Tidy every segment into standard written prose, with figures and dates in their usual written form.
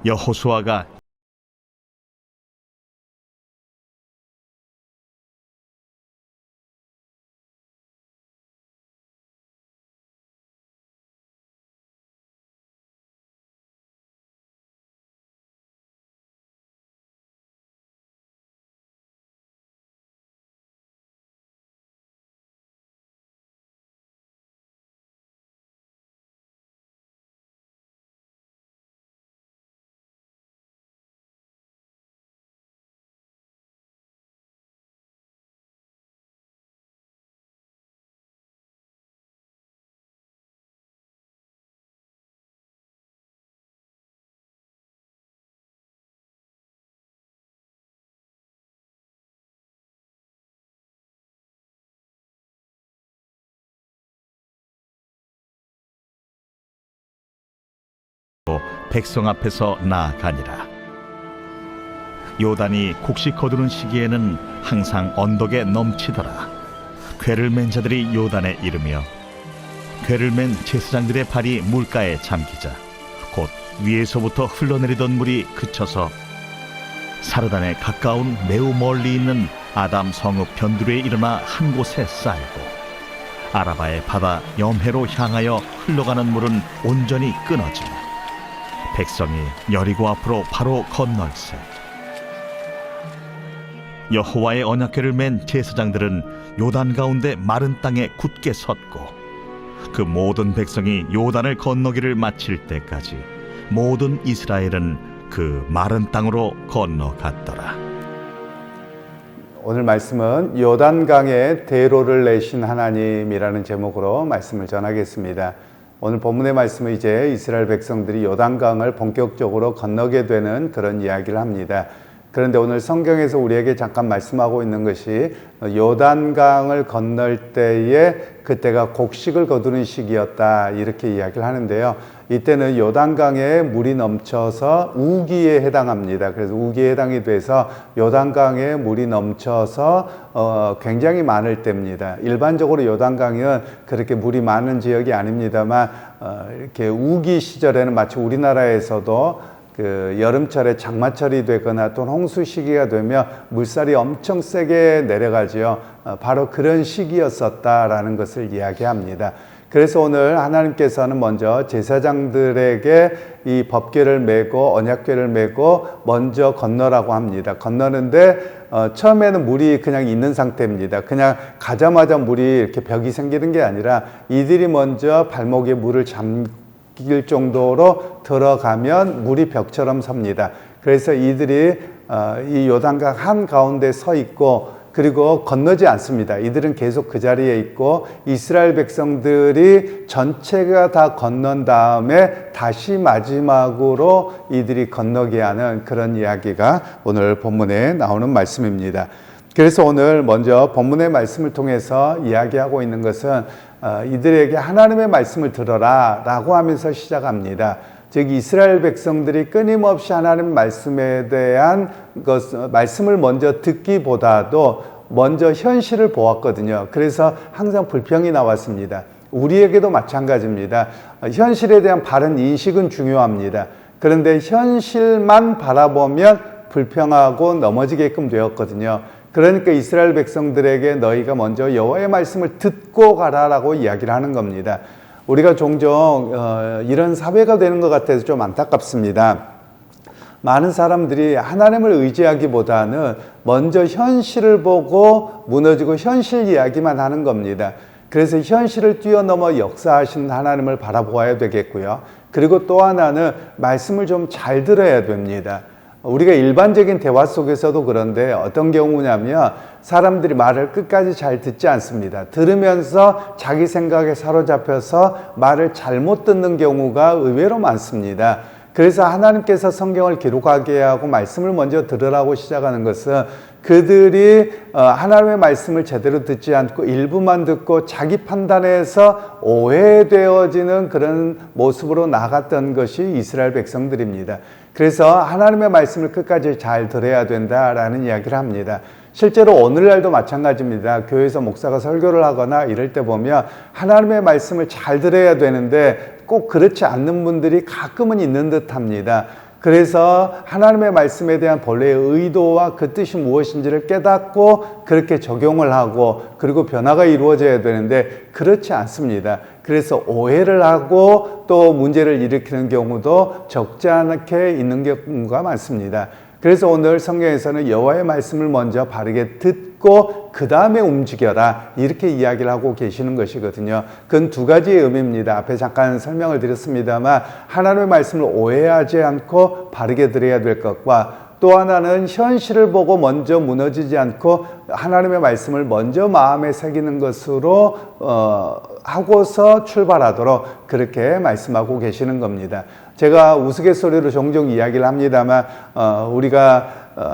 여호수아가 백성 앞에서 나아가니라. 요단이 곡식 거두는 시기에는 항상 언덕에 넘치더라. 궤를 맨 자들이 요단에 이르며 궤를 맨 제사장들의 발이 물가에 잠기자 곧 위에서부터 흘러내리던 물이 그쳐서 사르단에 가까운 매우 멀리 있는 아담 성읍 변두리에 일어나 한 곳에 쌓이고 아라바의 바다 염해로 향하여 흘러가는 물은 온전히 끊어지며 백성이 여리고 앞으로 바로 건널세. 여호와의 언약궤를 맨 제사장들은 요단 가운데 마른 땅에 굳게 섰고 그 모든 백성이 요단을 건너기를 마칠 때까지 모든 이스라엘은 그 마른 땅으로 건너갔더라. 오늘 말씀은 요단강에 대로를 내신 하나님이라는 제목으로 말씀을 전하겠습니다. 오늘 본문의 말씀은 이제 이스라엘 백성들이 요단강을 본격적으로 건너게 되는 그런 이야기를 합니다. 그런데 오늘 성경에서 우리에게 잠깐 말씀하고 있는 것이 요단강을 건널 때에 그때가 곡식을 거두는 시기였다 이렇게 이야기를 하는데요. 이때는 요단강에 물이 넘쳐서 우기에 해당합니다. 그래서 우기에 해당이 돼서 요단강에 물이 넘쳐서 굉장히 많을 때입니다. 일반적으로 요단강은 그렇게 물이 많은 지역이 아닙니다만 이렇게 우기 시절에는 마치 우리나라에서도 그 여름철에 장마철이 되거나 또 홍수 시기가 되면 물살이 엄청 세게 내려가지요. 바로 그런 시기였었다라는 것을 이야기합니다. 그래서 오늘 하나님께서는 먼저 제사장들에게 이 법궤를 메고 언약궤를 메고 먼저 건너라고 합니다. 건너는데 처음에는 물이 그냥 있는 상태입니다. 그냥 가자마자 물이 이렇게 벽이 생기는 게 아니라 이들이 먼저 발목에 물을 잠길 정도로 들어가면 물이 벽처럼 섭니다. 그래서 이들이 이 요단강 한가운데 서 있고 그리고 건너지 않습니다. 이들은 계속 그 자리에 있고 이스라엘 백성들이 전체가 다 건넌 다음에 다시 마지막으로 이들이 건너게 하는 그런 이야기가 오늘 본문에 나오는 말씀입니다. 그래서 오늘 먼저 본문의 말씀을 통해서 이야기하고 있는 것은 이들에게 하나님의 말씀을 들어라 라고 하면서 시작합니다. 즉 이스라엘 백성들이 끊임없이 하나님 말씀에 대한 말씀을 먼저 듣기보다도 먼저 현실을 보았거든요. 그래서 항상 불평이 나왔습니다. 우리에게도 마찬가지입니다. 현실에 대한 바른 인식은 중요합니다. 그런데 현실만 바라보면 불평하고 넘어지게끔 되었거든요. 그러니까 이스라엘 백성들에게 너희가 먼저 여호와의 말씀을 듣고 가라라고 이야기를 하는 겁니다. 우리가 종종 이런 사회가 되는 것 같아서 좀 안타깝습니다. 많은 사람들이 하나님을 의지하기보다는 먼저 현실을 보고 무너지고 현실 이야기만 하는 겁니다. 그래서 현실을 뛰어넘어 역사하시는 하나님을 바라보아야 되겠고요. 그리고 또 하나는 말씀을 좀 잘 들어야 됩니다. 우리가 일반적인 대화 속에서도 그런데 어떤 경우냐면 사람들이 말을 끝까지 잘 듣지 않습니다. 들으면서 자기 생각에 사로잡혀서 말을 잘못 듣는 경우가 의외로 많습니다. 그래서 하나님께서 성경을 기록하게 하고 말씀을 먼저 들으라고 시작하는 것은 그들이 하나님의 말씀을 제대로 듣지 않고 일부만 듣고 자기 판단에서 오해되어지는 그런 모습으로 나갔던 것이 이스라엘 백성들입니다. 그래서 하나님의 말씀을 끝까지 잘 들어야 된다라는 이야기를 합니다. 실제로 오늘날도 마찬가지입니다. 교회에서 목사가 설교를 하거나 이럴 때 보면 하나님의 말씀을 잘 들어야 되는데 꼭 그렇지 않는 분들이 가끔은 있는 듯 합니다. 그래서 하나님의 말씀에 대한 본래의 의도와 그 뜻이 무엇인지를 깨닫고 그렇게 적용을 하고 그리고 변화가 이루어져야 되는데 그렇지 않습니다. 그래서 오해를 하고 또 문제를 일으키는 경우도 적지 않게 있는 경우가 많습니다. 그래서 오늘 성경에서는 여호와의 말씀을 먼저 바르게 듣고 그 다음에 움직여라 이렇게 이야기를 하고 계시는 것이거든요. 그건 두 가지의 의미입니다. 앞에 잠깐 설명을 드렸습니다만 하나님의 말씀을 오해하지 않고 바르게 들어야 될 것과 또 하나는 현실을 보고 먼저 무너지지 않고 하나님의 말씀을 먼저 마음에 새기는 것으로 하고서 출발하도록 그렇게 말씀하고 계시는 겁니다. 제가 우스갯소리로 종종 이야기를 합니다만 우리가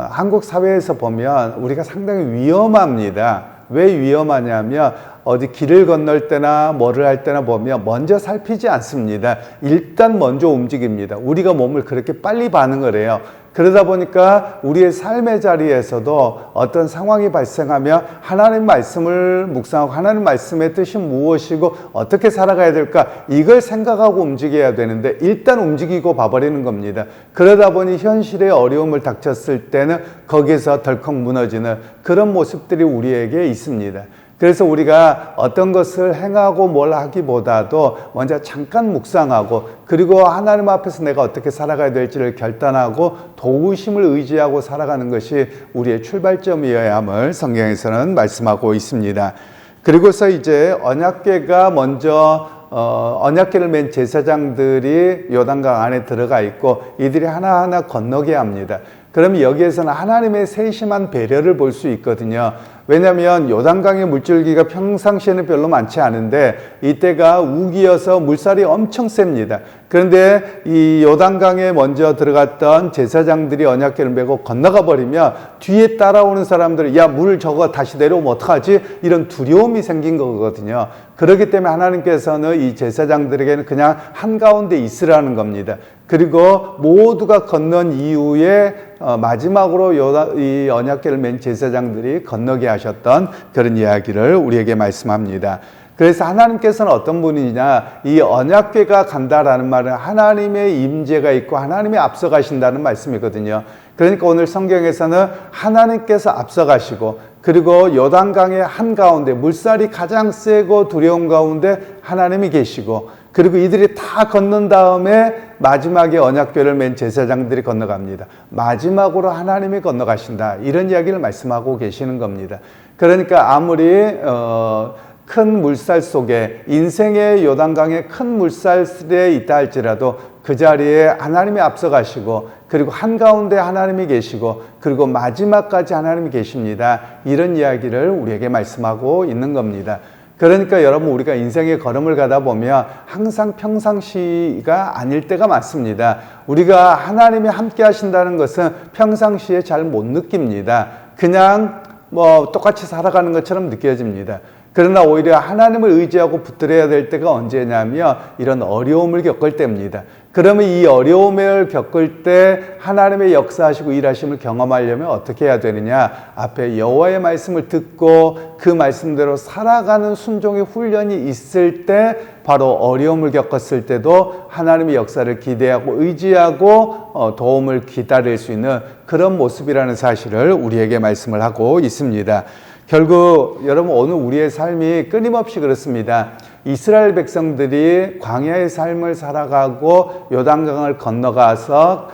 한국 사회에서 보면 우리가 상당히 위험합니다. 왜 위험하냐면 어디 길을 건널 때나 뭐를 할 때나 보면 먼저 살피지 않습니다. 일단 먼저 움직입니다. 우리가 몸을 그렇게 빨리 반응을 해요. 그러다 보니까 우리의 삶의 자리에서도 어떤 상황이 발생하면 하나님 말씀을 묵상하고 하나님 말씀의 뜻이 무엇이고 어떻게 살아가야 될까 이걸 생각하고 움직여야 되는데 일단 움직이고 봐버리는 겁니다. 그러다 보니 현실의 어려움을 닥쳤을 때는 거기서 덜컥 무너지는 그런 모습들이 우리에게 있습니다. 그래서 우리가 어떤 것을 행하고 뭘 하기보다도 먼저 잠깐 묵상하고 그리고 하나님 앞에서 내가 어떻게 살아가야 될지를 결단하고 도우심을 의지하고 살아가는 것이 우리의 출발점이어야 함을 성경에서는 말씀하고 있습니다. 그리고서 이제 언약궤가 먼저 언약궤를 맨 제사장들이 요단강 안에 들어가 있고 이들이 하나하나 건너게 합니다. 그러면 여기에서는 하나님의 세심한 배려를 볼 수 있거든요. 왜냐하면 요단강의 물줄기가 평상시에는 별로 많지 않은데 이때가 우기여서 물살이 엄청 셉니다. 그런데 이 요단강에 먼저 들어갔던 제사장들이 언약궤를 메고 건너가 버리면 뒤에 따라오는 사람들이 야, 물 저거 다시 내려오면 어떡하지? 이런 두려움이 생긴 거거든요. 그렇기 때문에 하나님께서는 이 제사장들에게는 그냥 한가운데 있으라는 겁니다. 그리고 모두가 건넌 이후에 마지막으로 이 언약궤를 맨 제사장들이 건너게 하셨던 그런 이야기를 우리에게 말씀합니다. 그래서 하나님께서는 어떤 분이냐, 이 언약궤가 간다라는 말은 하나님의 임재가 있고 하나님이 앞서가신다는 말씀이거든요. 그러니까 오늘 성경에서는 하나님께서 앞서가시고 그리고 요단강의 한가운데 물살이 가장 세고 두려운 가운데 하나님이 계시고 그리고 이들이 다 건넌 다음에 마지막에 언약궤를 맨 제사장들이 건너갑니다. 마지막으로 하나님이 건너가신다. 이런 이야기를 말씀하고 계시는 겁니다. 그러니까 아무리 큰 물살 속에 인생의 요단강의 큰 물살에 있다 할지라도 그 자리에 하나님이 앞서가시고 그리고 한가운데 하나님이 계시고 그리고 마지막까지 하나님이 계십니다. 이런 이야기를 우리에게 말씀하고 있는 겁니다. 그러니까 여러분 우리가 인생의 걸음을 가다 보면 항상 평상시가 아닐 때가 많습니다. 우리가 하나님이 함께 하신다는 것은 평상시에 잘 못 느낍니다. 그냥 똑같이 살아가는 것처럼 느껴집니다. 그러나 오히려 하나님을 의지하고 붙들어야 될 때가 언제냐면 이런 어려움을 겪을 때입니다. 그러면 이 어려움을 겪을 때 하나님의 역사하시고 일하심을 경험하려면 어떻게 해야 되느냐? 앞에 여호와의 말씀을 듣고 그 말씀대로 살아가는 순종의 훈련이 있을 때 바로 어려움을 겪었을 때도 하나님의 역사를 기대하고 의지하고 도움을 기다릴 수 있는 그런 모습이라는 사실을 우리에게 말씀을 하고 있습니다. 결국 여러분 오늘 우리의 삶이 끊임없이 그렇습니다. 이스라엘 백성들이 광야의 삶을 살아가고 요단강을 건너가서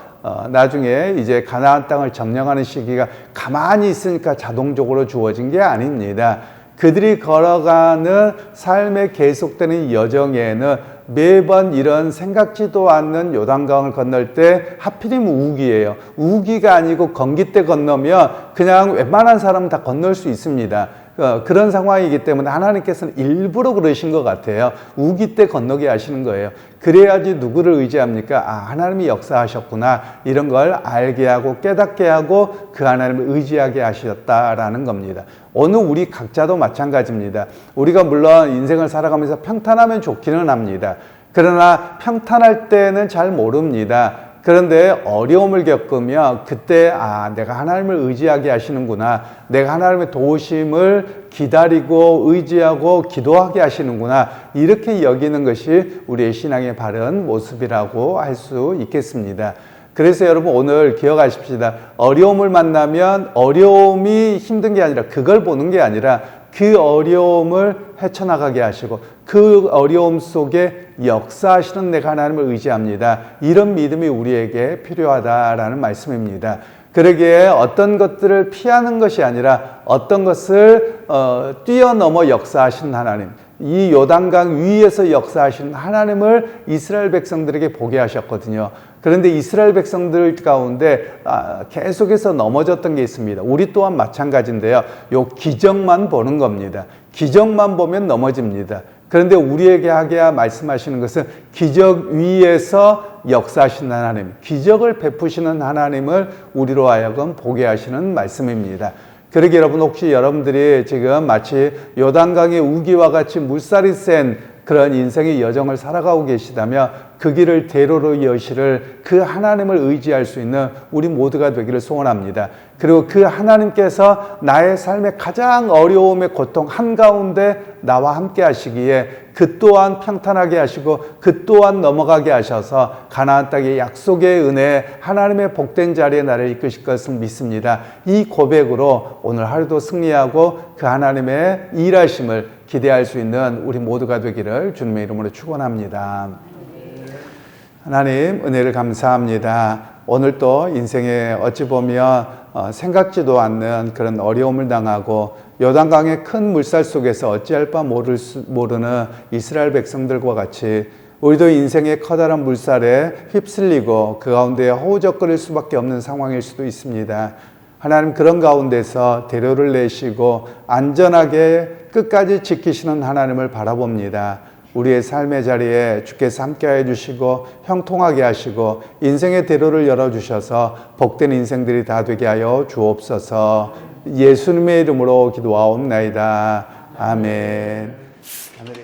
나중에 이제 가나안 땅을 점령하는 시기가 가만히 있으니까 자동적으로 주어진 게 아닙니다. 그들이 걸어가는 삶의 계속되는 여정에는 매번 이런 생각지도 않는 요단강을 건널 때 하필이면 우기예요. 우기가 아니고 건기 때 건너면 그냥 웬만한 사람은 다 건널 수 있습니다. 그런 상황이기 때문에 하나님께서는 일부러 그러신 것 같아요. 우기 때 건너게 하시는 거예요. 그래야지 누구를 의지합니까? 하나님이 역사하셨구나. 이런 걸 알게 하고 깨닫게 하고 그 하나님을 의지하게 하셨다라는 겁니다. 오늘 우리 각자도 마찬가지입니다. 우리가 물론 인생을 살아가면서 평탄하면 좋기는 합니다. 그러나 평탄할 때는 잘 모릅니다. 그런데 어려움을 겪으면 그때 내가 하나님을 의지하게 하시는구나. 내가 하나님의 도우심을 기다리고 의지하고 기도하게 하시는구나. 이렇게 여기는 것이 우리의 신앙의 바른 모습이라고 할 수 있겠습니다. 그래서 여러분 오늘 기억하십시다. 어려움을 만나면 어려움이 힘든 게 아니라 그걸 보는 게 아니라 그 어려움을 헤쳐나가게 하시고 그 어려움 속에 역사하시는 내가 하나님을 의지합니다. 이런 믿음이 우리에게 필요하다라는 말씀입니다. 그러기에 어떤 것들을 피하는 것이 아니라 어떤 것을 뛰어넘어 역사하시는 하나님, 이 요단강 위에서 역사하시는 하나님을 이스라엘 백성들에게 보게 하셨거든요. 그런데 이스라엘 백성들 가운데 계속해서 넘어졌던 게 있습니다. 우리 또한 마찬가지인데요. 요 기적만 보는 겁니다. 기적만 보면 넘어집니다. 그런데 우리에게 하게 말씀하시는 것은 기적 위에서 역사하시는 하나님, 기적을 베푸시는 하나님을 우리로 하여금 보게 하시는 말씀입니다. 그러게 여러분, 혹시 여러분들이 지금 마치 요단강의 우기와 같이 물살이 센 그런 인생의 여정을 살아가고 계시다면 그 길을 대로로 여시를 그 하나님을 의지할 수 있는 우리 모두가 되기를 소원합니다. 그리고 그 하나님께서 나의 삶의 가장 어려움의 고통 한가운데 나와 함께 하시기에 그 또한 평탄하게 하시고 그 또한 넘어가게 하셔서 가나안 땅의 약속의 은혜, 하나님의 복된 자리에 나를 이끄실 것을 믿습니다. 이 고백으로 오늘 하루도 승리하고 그 하나님의 일하심을 기대할 수 있는 우리 모두가 되기를 주님의 이름으로 축원합니다. 하나님 은혜를 감사합니다. 오늘 또 인생에 어찌 보면 생각지도 않는 그런 어려움을 당하고 요단강의 큰 물살 속에서 어찌할 바 모르는 이스라엘 백성들과 같이 우리도 인생의 커다란 물살에 휩쓸리고 그 가운데 허우적거릴 수밖에 없는 상황일 수도 있습니다. 하나님, 그런 가운데서 대로를 내시고 안전하게 끝까지 지키시는 하나님을 바라봅니다. 우리의 삶의 자리에 주께서 함께해 주시고 형통하게 하시고 인생의 대로를 열어주셔서 복된 인생들이 다 되게 하여 주옵소서. 예수님의 이름으로 기도하옵나이다. 아멘. 하늘에